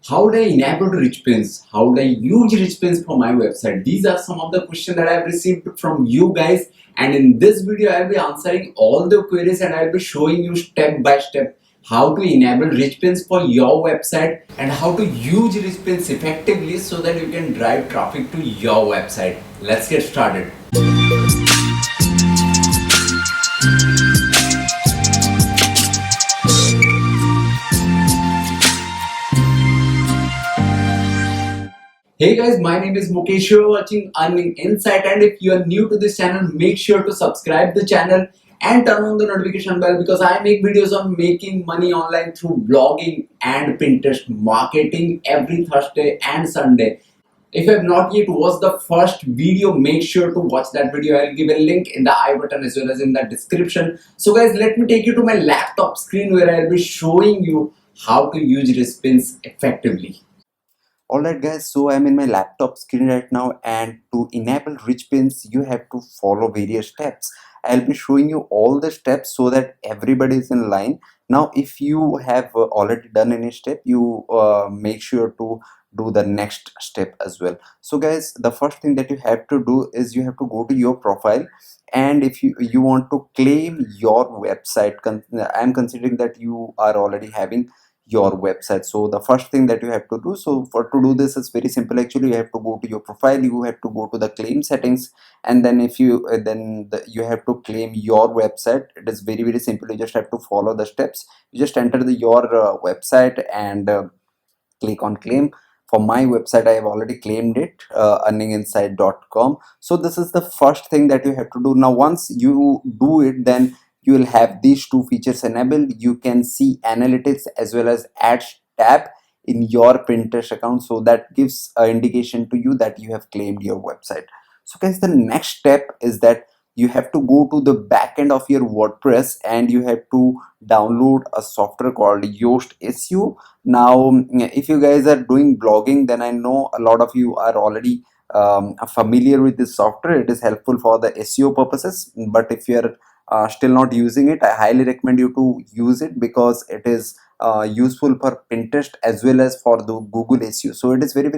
How do I enable rich pins? How do I use rich pins for my website? These are some of the questions that I have received from you guys, and in this video I will be answering all the queries and I will be showing you step by step how to enable rich pins for your website and how to use rich pins effectively so that you can drive traffic to your website. Let's get started. Hey guys, my name is Mukesh. You are watching Earning Insight, and if you are new to this channel, make sure to subscribe the channel and turn on the notification bell because I make videos on making money online through blogging and Pinterest marketing every Thursday and Sunday. If you have not yet watched the first video, make sure to watch that video. I'll give a link in the I button as well as in the description. So guys, let me take you to my laptop screen where I'll be showing you how to use Respins effectively. Alright guys, so I'm in my laptop screen right now, and to enable rich pins you have to follow various steps. I'll be showing you all the steps so that everybody is in line. Now if you have already done any step, you make sure to do the next step as well. So guys, the first thing that you have to do is you have to go to your profile, and if you want to claim your website, I'm considering that you are already having your website. So the first thing that you have to do, so for to do this is very simple. Actually, you have to go to your profile, you have to go to the claim settings, and then if you you have to claim your website. It is very simple. You just have to follow the steps. You just enter your website and click on claim. For my website, I have already claimed it, earninginsight.com. So this is the first thing that you have to do. Now once you do it, then you will have these two features enabled. You can see analytics as well as ads tab in your Pinterest account, so that gives an indication to you that you have claimed your website. So guys, the next step is that you have to go to the back end of your WordPress and you have to download a software called Yoast SEO. Now if you guys are doing blogging, then I know a lot of you are already familiar with this software. It is helpful for the SEO purposes, but if you are still not using it, I highly recommend you to use it because it is useful for Pinterest as well as for the Google SEO. So it is very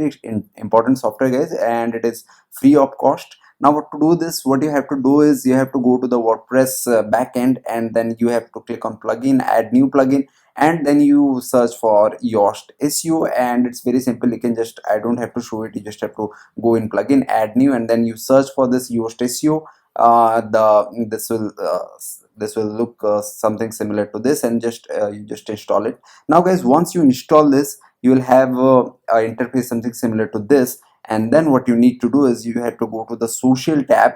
important software guys, and it is free of cost. Now to do this, what you have to do is you have to go to the WordPress backend, and then you have to click on plugin, add new plugin, and then you search for Yoast SEO, and it's very simple. You can just, I don't have to show it, you just have to go in plugin, add new, and then you search for this Yoast SEO. This will look something similar to this, and just you just install it. Now guys, once you install this, you will have a interface something similar to this, and then what you need to do is you have to go to the social tab,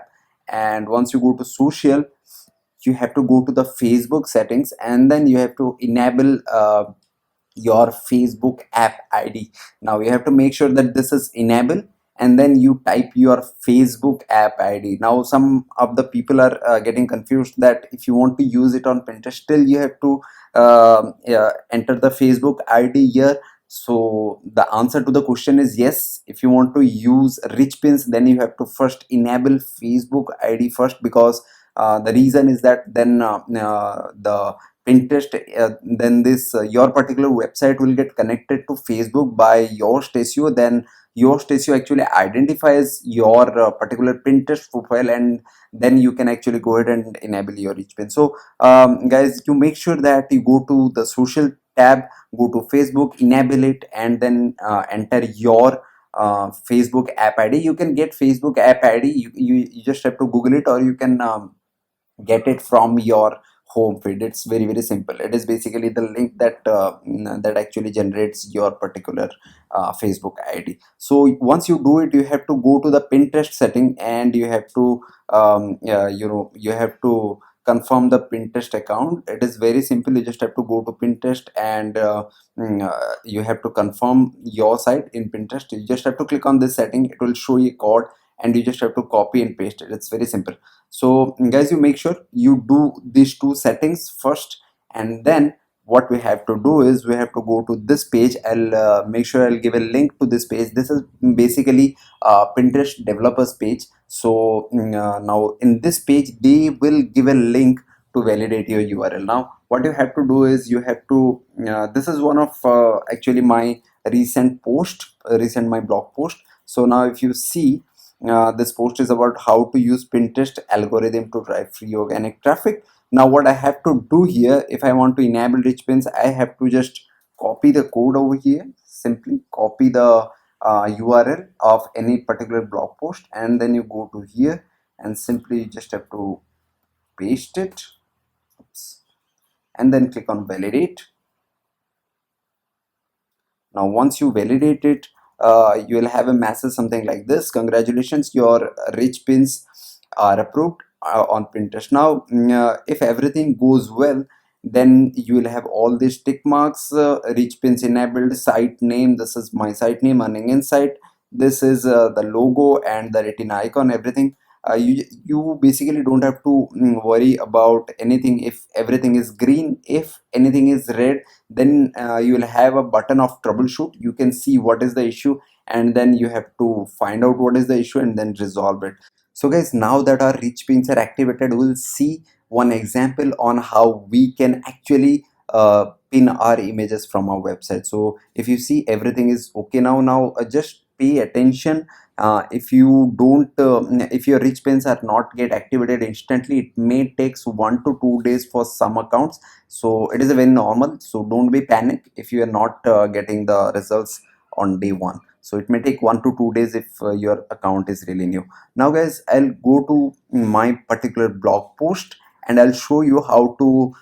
and once you go to social, you have to go to the Facebook settings, and then you have to enable your Facebook app ID. Now you have to make sure that this is enabled, and then you type your Facebook app ID. Now some of the people are getting confused that if you want to use it on Pinterest, still you have to enter the Facebook ID here. So the answer to the question is yes. If you want to use rich pins, then you have to first enable Facebook ID first, because the reason is that then the Pinterest, then this your particular website will get connected to Facebook by Yoast SEO. Then Yoast SEO actually identifies your particular Pinterest profile, and then you can actually go ahead and enable your rich pin. So guys, you make sure that you go to the social tab, go to Facebook, enable it, and then enter your Facebook app ID. You can get Facebook app ID, you just have to Google it, or you can get it from your home feed. It's very simple. It is basically the link that that actually generates your particular Facebook ID. So once you do it, you have to go to the Pinterest setting, and you have to you have to confirm the Pinterest account. It is very simple. You just have to go to Pinterest, and you have to confirm your site in Pinterest. You just have to click on this setting. It will show you a code, and you just have to copy and paste it. It's very simple. So guys, you make sure you do these two settings first, and then what we have to do is we have to go to this page. I'll make sure I'll give a link to this page. This is basically Pinterest developers page. So now in this page they will give a link to validate your URL. Now what you have to do is you have to this is one of actually my recent post, recent my blog post. So now if you see, this post is about how to use Pinterest algorithm to drive free organic traffic. Now what I have to do here, if I want to enable rich pins, I have to just copy the code over here, simply copy the URL of any particular blog post, and then you go to here and simply just have to paste it. Oops. And then click on validate. Now once you validate it, you will have a message something like this: congratulations, your rich pins are approved on Pinterest. Now if everything goes well, then you will have all these tick marks: rich pins enabled, site name, this is my site name, earning insight, this is the logo and the retina icon, everything. You basically don't have to worry about anything. If everything is green, if anything is red, then you will have a button of troubleshoot. You can see what is the issue, and then you have to find out what is the issue and then resolve it. So guys, now that our rich pins are activated, we'll see one example on how we can actually pin our images from our website. So if you see, everything is okay now, just pay attention. If you don't if your rich pins are not get activated instantly, it may takes 1 to 2 days for some accounts. So it is a very normal, so don't be panic if you are not getting the results on day one. So it may take 1 to 2 days if your account is really new. Now guys, I'll go to my particular blog post and I'll show you how to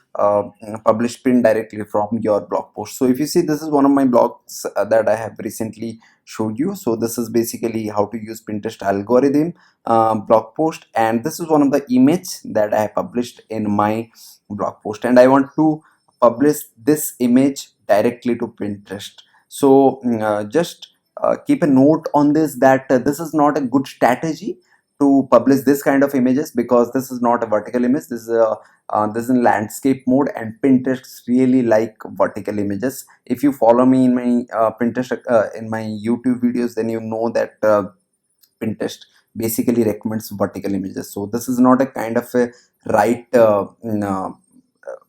publish pin directly from your blog post. So if you see, this is one of my blogs that I have recently showed you. So this is basically how to use Pinterest algorithm blog post, and this is one of the image that I have published in my blog post, and I want to publish this image directly to Pinterest. So just keep a note on this, that this is not a good strategy to publish this kind of images, because this is not a vertical image. This is in landscape mode, and Pinterest really like vertical images. If you follow me in my Pinterest in my YouTube videos, then you know that Pinterest basically recommends vertical images. So this is not a kind of a right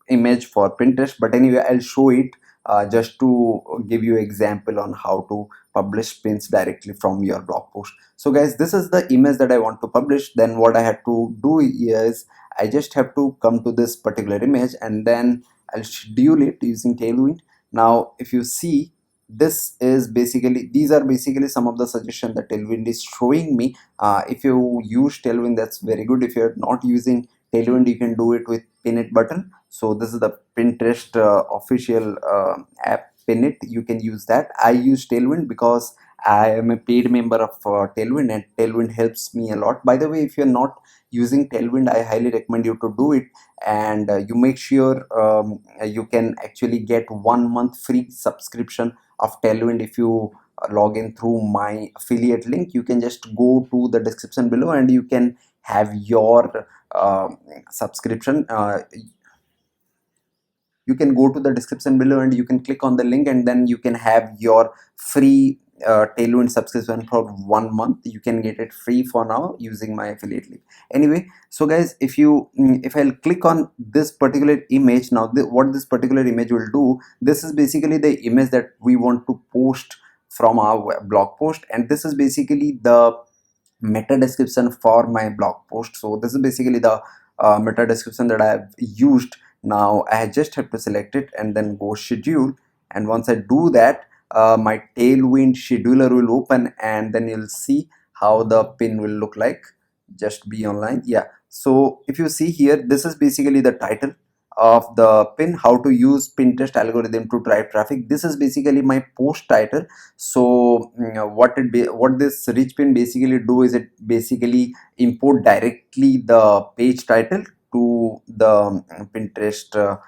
image for Pinterest, but anyway, I'll show it just to give you example on how to publish pins directly from your blog post. So guys, this is the image that I want to publish. Then what I have to do is I just have to come to this particular image and then I'll schedule it using Tailwind. Now if you see, these are basically some of the suggestions that Tailwind is showing me. If you use Tailwind, that's very good. If you're not using Tailwind, you can do it with pin it button. So this is the Pinterest official app, pin it. You can use that. I use Tailwind because I am a paid member of Tailwind, and Tailwind helps me a lot. By the way, if you're not using Tailwind, I highly recommend you to do it, and you make sure you can actually get 1 month free subscription of Tailwind if you log in through my affiliate link. You can just go to the description below and you can have your subscription. You can go to the description below and you can click on the link, and then you can have your free Tailwind subscription for 1 month. You can get it free for now using my affiliate link. Anyway, so guys, if I'll click on this particular image now, what this particular image will do, this is basically the image that we want to post from our blog post, and this is basically the meta description for my blog post. So this is basically the meta description that I have used. Now I just have to select it and then go schedule, and once I do that, my Tailwind scheduler will open, and then you'll see how the pin will look like. Just be online. Yeah, so if you see here, this is basically the title of the pin: how to use Pinterest algorithm to drive traffic. This is basically my post title. So what this rich pin basically do is it basically import directly the page title to the Pinterest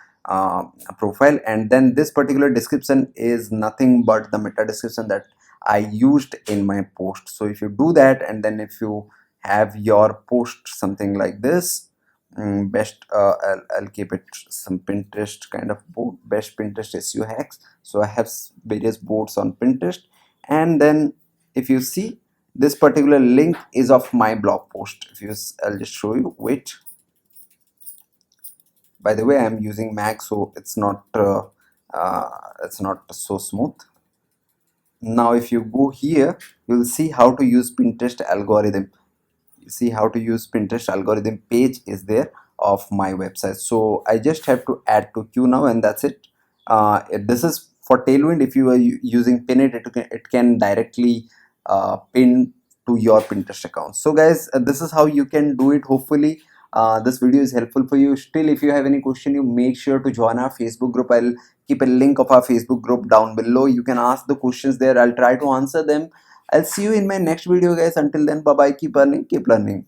profile, and then this particular description is nothing but the meta description that I used in my post. So if you do that, and then if you have your post something like this, best I'll keep it some Pinterest kind of board, best Pinterest SEO hacks. So I have various boards on Pinterest, and then if you see, this particular link is of my blog post. If you I'll just show you. Wait, by the way, I'm using Mac, so it's not so smooth. Now if you go here, you'll see how to use Pinterest algorithm. You see how to use Pinterest algorithm page is there of my website. So I just have to add to queue now, and that's it. This is for Tailwind. If you are using Pinit, it can directly pin to your Pinterest account. So guys, this is how you can do it. Hopefully this video is helpful for you. Still, if you have any question, you make sure to join our Facebook group. I'll keep a link of our Facebook group down below. You can ask the questions there. I'll try to answer them. I'll see you in my next video, guys. Until then, bye bye. Keep earning, keep learning.